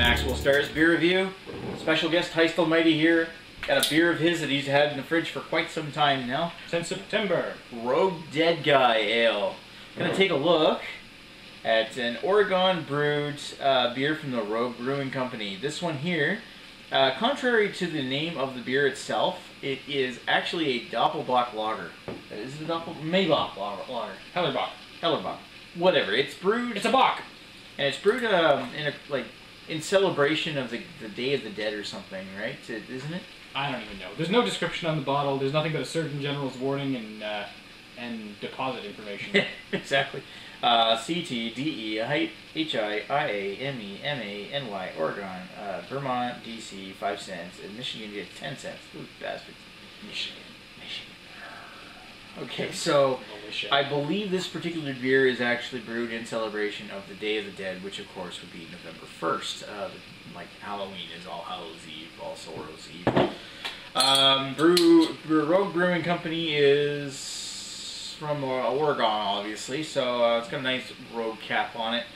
Maxwell Starr's beer review. Special guest Heist Almighty here. Got a beer of his that he's had in the fridge for quite some time now. Since September. Rogue Dead Guy Ale. Gonna take a look at an Oregon brewed beer from the Rogue Brewing Company. This one here, contrary to the name of the beer itself, it is actually a Doppelbock lager. Is it a Maybach lager? Hellerbach. Whatever. It's brewed. It's a bock. And it's brewed in celebration of the Day of the Dead or something, right? Isn't it? I don't even know. There's no description on the bottle. There's nothing but a Surgeon General's warning and deposit information. Exactly. CTDE HIIAMEMANY Oregon, Vermont DC 5 cents, and Michigan gets 10 cents. Ooh, bastards. Michigan. Okay, so I believe this particular beer is actually brewed in celebration of the Day of the Dead, which of course would be November 1st. Like Halloween is All Hallows Eve, All Sorrows Eve. Rogue Brewing Company is from Oregon, obviously, so it's got a nice Rogue cap on it.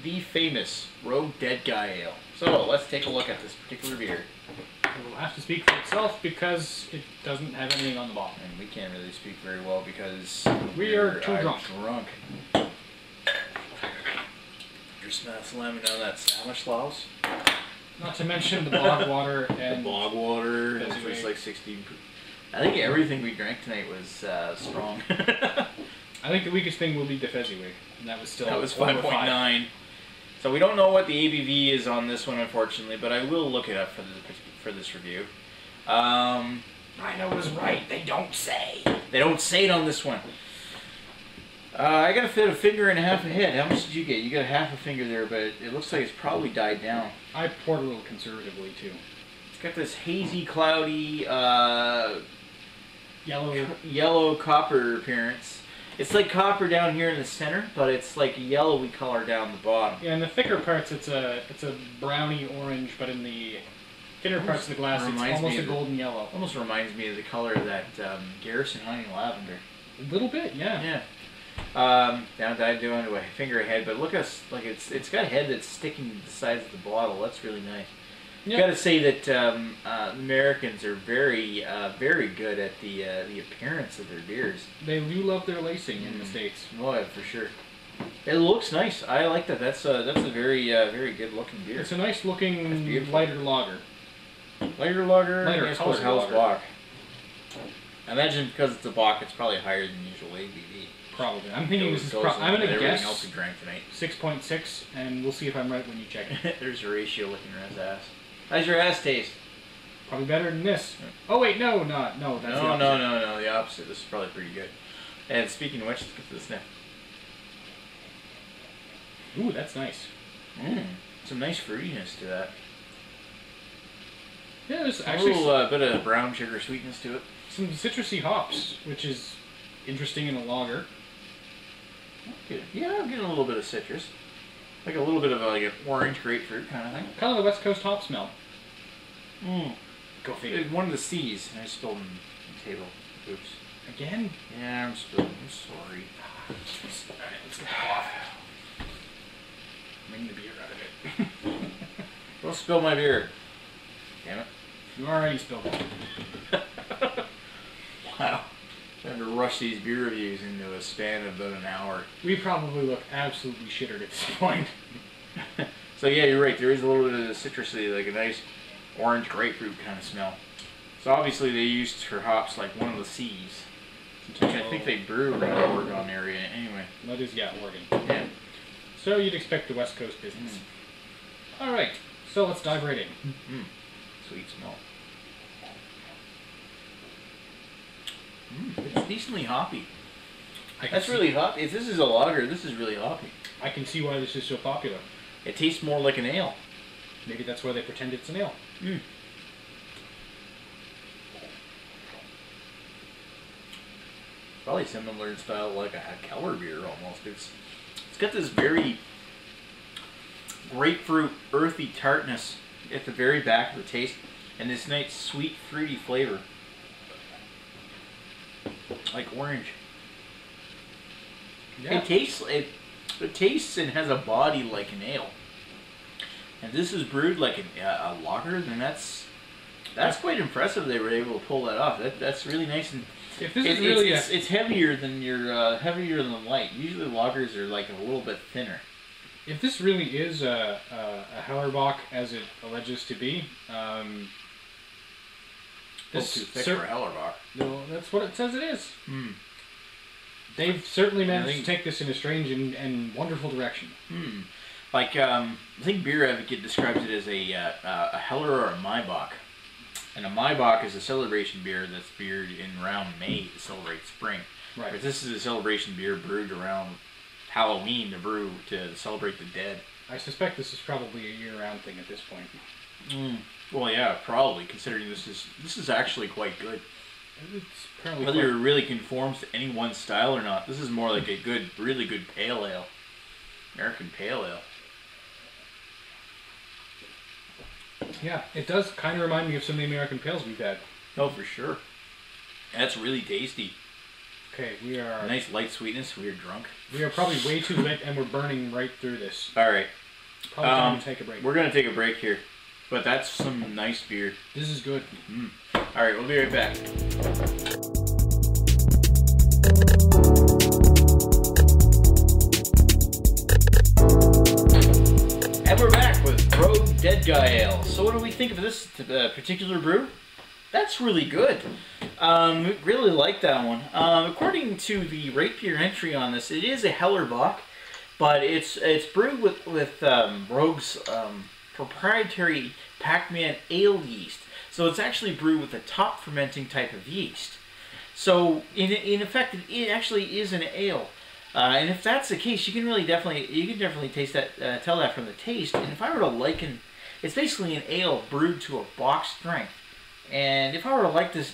The famous Rogue Dead Guy Ale. So let's take a look at this particular beer. It will have to speak for itself because it doesn't have anything on the bottle. And we can't really speak very well because we are too drunk. You're slamming down that sandwich, Laos. Not to mention the bog water and the bog water. It was like 16. I think everything we drank tonight was strong. I think the weakest thing will be the Fezziwig, and that was 5.9. So we don't know what the ABV is on this one, unfortunately, but I will look it up for this review. Rhino was right. They don't say. They don't say it on this one. I got to fit a finger and a half ahead. How much did you get? You got half a finger there, but it looks like it's probably died down. I poured a little conservatively, too. It's got this hazy, cloudy, yellow copper appearance. It's like copper down here in the center, but it's like a yellowy color down the bottom. Yeah, in the thicker parts, it's a browny orange, but in the thinner parts of the glass, it's almost a golden yellow. Almost reminds me of the color of that Garrison Honey Lavender. A little bit, yeah. Yeah. Now I do into a finger ahead, but look at it's got a head that's sticking to the sides of the bottle. That's really nice. Yep. Got to say that Americans are very good at the appearance of their beers. They do love their lacing in the States. Oh yeah, for sure. It looks nice. I like that. That's a very good looking beer. It's a nice looking lighter lager. Lighter lager. Lighter colored lager. Bock. I imagine because it's a Bock, it's probably higher than usual ABV. Probably. I'm thinking this is. I'm gonna guess 6.6, and we'll see if I'm right when you check it. There's a ratio looking at his ass. How's your ass taste? Probably better than this. Oh wait, no, that's the opposite. No, the opposite. This is probably pretty good. And speaking of which, let's get to the sniff. Ooh, that's nice. Some nice fruitiness to that. Yeah, there's actually a little bit of brown sugar sweetness to it. Some citrusy hops, which is interesting in a lager. Good. Yeah, I'm getting a little bit of citrus. Like a little bit of an orange grapefruit kind of thing. Kind of the West Coast hop smell. Go figure. One of the C's. I spilled on the table. Oops. Again? Yeah, I'm spilling. I'm sorry. Alright, let's get the off. Bring the beer out of it. Don't spill my beer. Damn it. You already spilled it. Wow. Trying to rush these beer reviews into a span of about an hour. We probably look absolutely shittered at this point. So yeah, you're right. There is a little bit of citrusy, like a nice orange grapefruit kind of smell. So obviously they used for hops like one of the C's, which I think they brew around the Oregon area anyway. That is, yeah, Oregon. Yeah. So you'd expect the West Coast business. All right, so let's dive right in. Sweet smell. It's decently hoppy. That's really hoppy. If this is a lager, this is really hoppy. I can see why this is so popular. It tastes more like an ale. Maybe that's why they pretend it's an ale. Probably similar in style like a Keller beer almost. It's got this very grapefruit, earthy tartness at the very back of the taste, and this nice sweet, fruity flavor. Like orange. Yeah. It tastes and has a body like an ale. And this is brewed like a lager, then that's quite impressive. They were able to pull that off. That's really nice. And if this is really it's heavier than heavier than light. Usually lagers are like a little bit thinner. If this really is a Hellerbach as it alleges to be, this too thick for a Hellerbach. No, that's what it says it is. Hmm. They've certainly managed to take this in a strange and wonderful direction. Hmm. Like I think Beer Advocate describes it as a Heller or a Maibach. And a Maibach is a celebration beer that's brewed in around May to celebrate spring. Right. But this is a celebration beer brewed around Halloween to celebrate the dead. I suspect this is probably a year-round thing at this point. Mm. Well, yeah, probably, considering this is actually quite good. It's apparently whether it really conforms to any one style or not. This is more like a really good pale ale. American pale ale. Yeah, it does kind of remind me of some of the American pales we've had. Oh, for sure. That's really tasty. Okay, we are... Nice light sweetness. We're drunk. We are probably way too lit, and we're burning right through this. All right. Probably time to take a break. We're going to take a break here. But that's some nice beer. This is good. Mm. All right, we'll be right back. And we're back with Rogue Dead Guy Ale. So what do we think of this particular brew? That's really good. Really like that one. According to the rate beer entry on this, it is a Hellerbach, but it's brewed with Rogue's proprietary Pac-Man ale yeast. So it's actually brewed with a top fermenting type of yeast. So in effect, it actually is an ale. And if that's the case, you can definitely taste that, tell that from the taste. And if I were to liken, it's basically an ale brewed to a box strength. And if I were to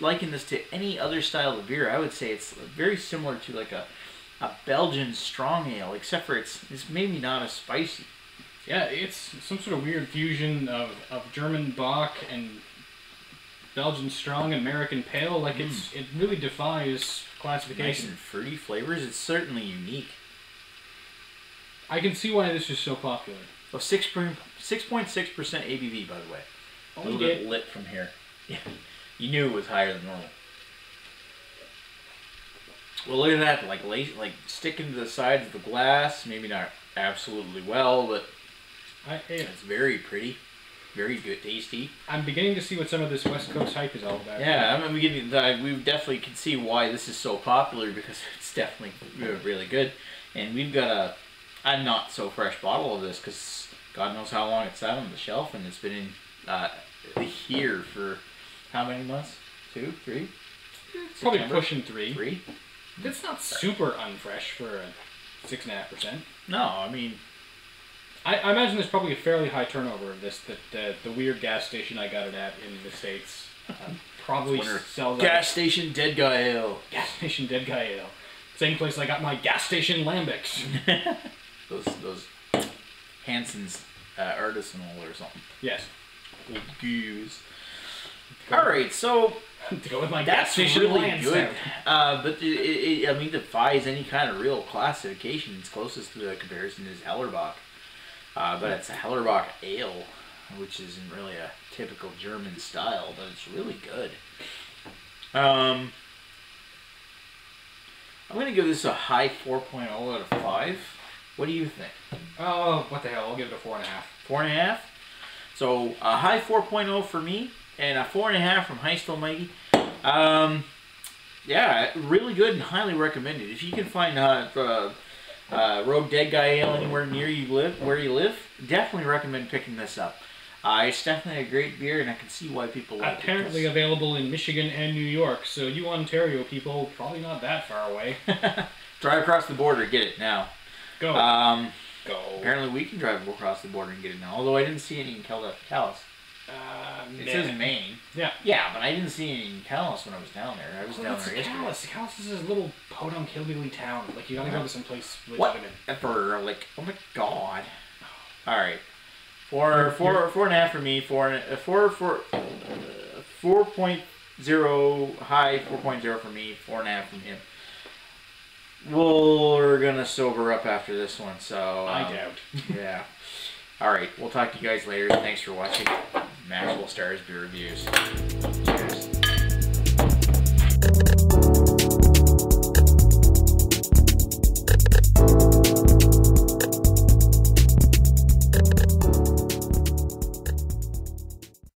liken this to any other style of beer, I would say it's very similar to like a Belgian strong ale, except for it's maybe not as spicy. Yeah, it's some sort of weird fusion of German Bock and Belgian strong and American pale. Like it really defies classification. Nice and fruity flavors. It's certainly unique. I can see why this is so popular. Well, 6.6% ABV, by the way. A little bit lit from here. Yeah, you knew it was higher than normal. Well, look at that, like sticking to the sides of the glass. Maybe not absolutely well, but it's very pretty, very good, tasty. I'm beginning to see what some of this West Coast hype is all about. Yeah, I mean, we definitely can see why this is so popular, because it's definitely really good. And we've got a not so fresh bottle of this, because God knows how long it's sat on the shelf, and it's been in here for how many months? 2, 3? Probably pushing 3. 3? That's not super unfresh for a 6.5%. No, I mean... I imagine there's probably a fairly high turnover of this, that the weird gas station I got it at in the States probably sells... Gas station Dead Guy Ale. Gas station Dead Guy Ale. Same place I got my gas station Lambics. those Hanson's Artisanal or something. Yes. Goose. Alright, so... to go with my gas station really good. But I mean, defies any kind of real classification. Its closest to the comparison is Hellerbach. But it's a Hellerbach ale, which isn't really a typical German style, but it's really good. I'm going to give this a high 4.0 out of 5. What do you think? Oh, what the hell, I'll give it a 4.5. 4.5? So, a high 4.0 for me, and a 4.5 from Heist Almighty. Yeah, really good and highly recommended. If you can find Rogue Dead Guy Ale anywhere near where you live, definitely recommend picking this up. It's definitely a great beer, and I can see why people like it. Apparently available in Michigan and New York, so you Ontario people, probably not that far away. Drive across the border, get it now. Go. Go. Apparently we can drive across the border and get it now, although I didn't see any in Calais. It says Maine. Yeah. Yeah, but I didn't see any in Calais when I was down there. I was down there yesterday. Calais is this little podunk hillbilly town. Like, you gotta go to some place legitimate. Whatever. Like, oh my god. Alright. 4.5 for me. 4.0 high, 4.0 for me, 4.5 from him. We're gonna sober up after this one, so... I doubt. Yeah. Alright, we'll talk to you guys later. Thanks for watching Maxwell Starr's Beer Reviews. Cheers.